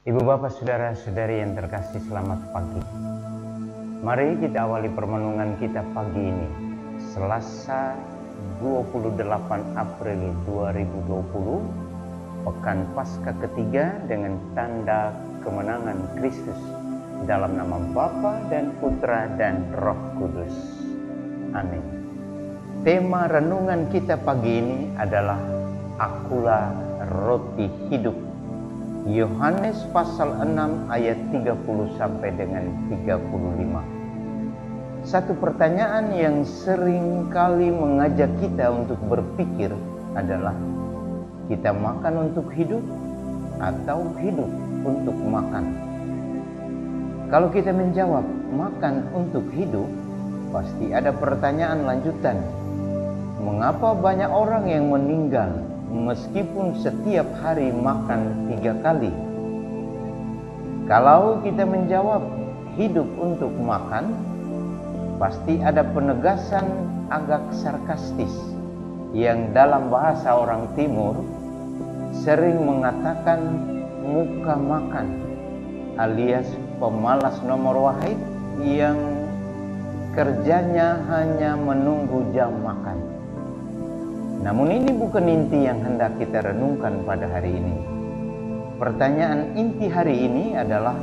Ibu bapak saudara-saudari yang terkasih, selamat pagi. Mari kita awali permenungan kita pagi ini, Selasa 28 April 2020, Pekan Paskah ketiga dengan tanda kemenangan Kristus. Dalam nama Bapa dan Putra dan Roh Kudus. Amin. Tema renungan kita pagi ini adalah Akulah Roti Hidup. Yohanes pasal 6 ayat 30 sampai dengan 35. Satu pertanyaan yang sering kali mengajak kita untuk berpikir adalah, kita makan untuk hidup atau hidup untuk makan? Kalau kita menjawab makan untuk hidup, pasti ada pertanyaan lanjutan. Mengapa banyak orang yang meninggal meskipun setiap hari makan 3 kali? Kalau kita menjawab hidup untuk makan, pasti ada penegasan agak sarkastis yang dalam bahasa orang timur sering mengatakan muka makan, alias pemalas nomor wahid yang kerjanya hanya menunggu jam makan. Namun ini bukan inti yang hendak kita renungkan pada hari ini. Pertanyaan inti hari ini adalah,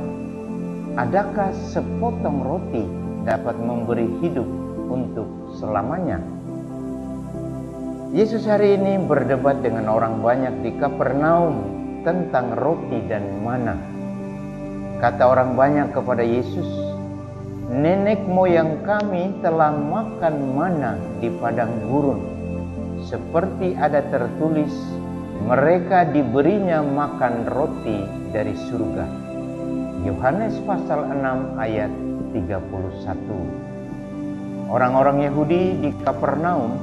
adakah sepotong roti dapat memberi hidup untuk selamanya? Yesus hari ini berdebat dengan orang banyak di Kapernaum tentang roti dan mana. Kata orang banyak kepada Yesus, nenek moyang kami telah makan mana di padang gurun. Seperti ada tertulis, mereka diberinya makan roti dari surga. Yohanes pasal 6 ayat 31. Orang-orang Yahudi di Kapernaum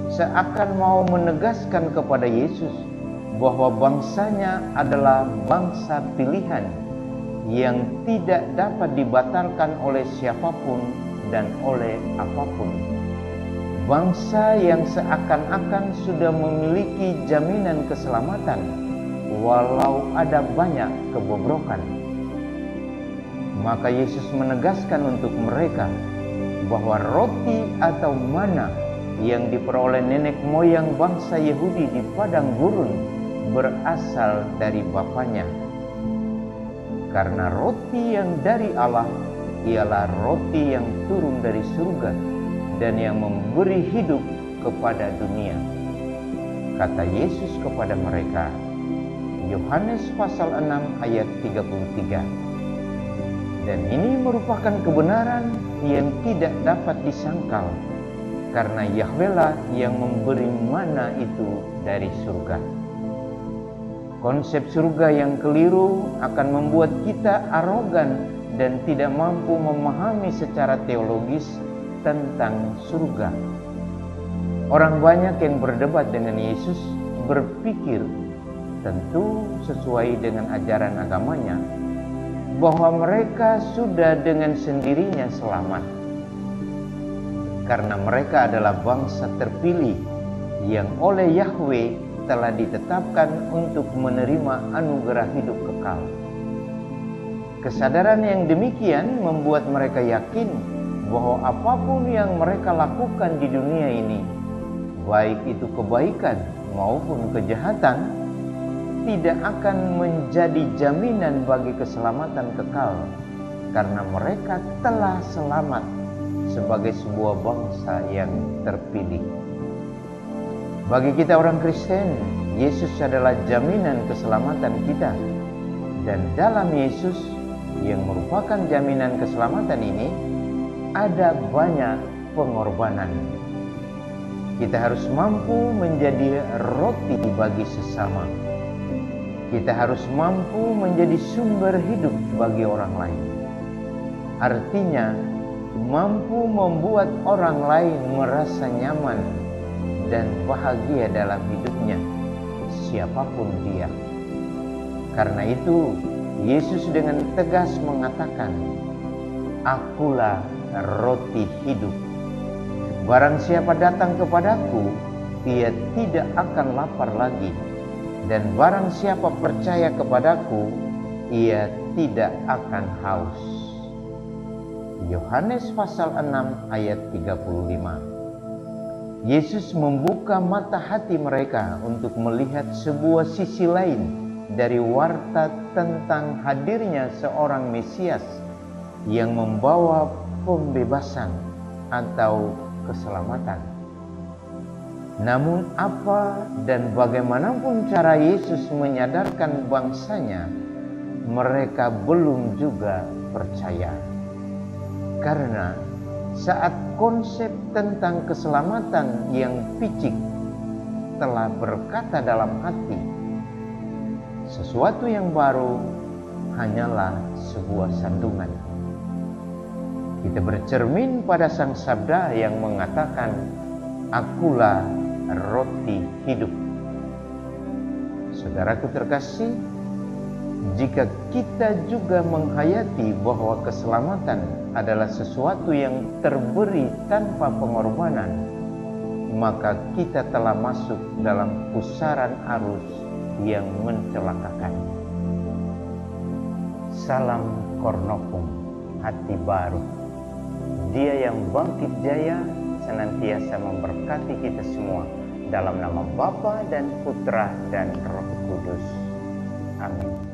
seakan mau menegaskan kepada Yesus bahwa bangsanya adalah bangsa pilihan yang tidak dapat dibatalkan oleh siapapun dan oleh apapun. Bangsa yang seakan-akan sudah memiliki jaminan keselamatan walau ada banyak kebobrokan. Maka Yesus menegaskan untuk mereka bahwa roti atau mana yang diperoleh nenek moyang bangsa Yahudi di padang gurun berasal dari Bapanya. Karena roti yang dari Allah ialah roti yang turun dari surga dan yang memberi hidup kepada dunia. Kata Yesus kepada mereka, Yohanes pasal 6 ayat 33. Dan ini merupakan kebenaran yang tidak dapat disangkal, karena Yahweh lah yang memberi mana itu dari surga. Konsep surga yang keliru akan membuat kita arogan dan tidak mampu memahami secara teologis tentang surga. Orang banyak yang berdebat dengan Yesus berpikir, tentu sesuai dengan ajaran agamanya, bahwa mereka sudah dengan sendirinya selamat. Karena mereka adalah bangsa terpilih yang oleh Yahweh telah ditetapkan untuk menerima anugerah hidup kekal. Kesadaran yang demikian membuat mereka yakin bahwa apapun yang mereka lakukan di dunia ini, baik itu kebaikan maupun kejahatan, tidak akan menjadi jaminan bagi keselamatan kekal, karena mereka telah selamat sebagai sebuah bangsa yang terpilih. Bagi kita orang Kristen, Yesus adalah jaminan keselamatan kita. Dan dalam Yesus yang merupakan jaminan keselamatan ini, ada banyak pengorbanan. Kita harus mampu menjadi roti bagi sesama. Kita harus mampu menjadi sumber hidup bagi orang lain. Artinya, mampu membuat orang lain merasa nyaman dan bahagia dalam hidupnya, siapapun dia. Karena itu, Yesus dengan tegas mengatakan, Akulah roti hidup. Barang siapa datang kepadaku, ia tidak akan lapar lagi. Dan barang siapa percaya kepadaku, ia tidak akan haus. Yohanes pasal 6 ayat 35. Yesus membuka mata hati mereka untuk melihat sebuah sisi lain dari warta tentang hadirnya seorang Mesias yang membawa pembebasan atau keselamatan. Namun apa dan bagaimanapun cara Yesus menyadarkan bangsanya, mereka belum juga percaya. Karena saat konsep tentang keselamatan yang picik telah berkata dalam hati, sesuatu yang baru hanyalah sebuah sandungan. Kita bercermin pada Sang Sabda yang mengatakan, "Akulah roti hidup." Saudaraku terkasih, jika kita juga menghayati bahwa keselamatan adalah sesuatu yang terberi tanpa pengorbanan, maka kita telah masuk dalam pusaran arus yang mencelakakan. Salam Cornovum, hati baru. Dia yang bangkit jaya senantiasa memberkati kita semua dalam nama Bapa dan Putra dan Roh Kudus. Amin.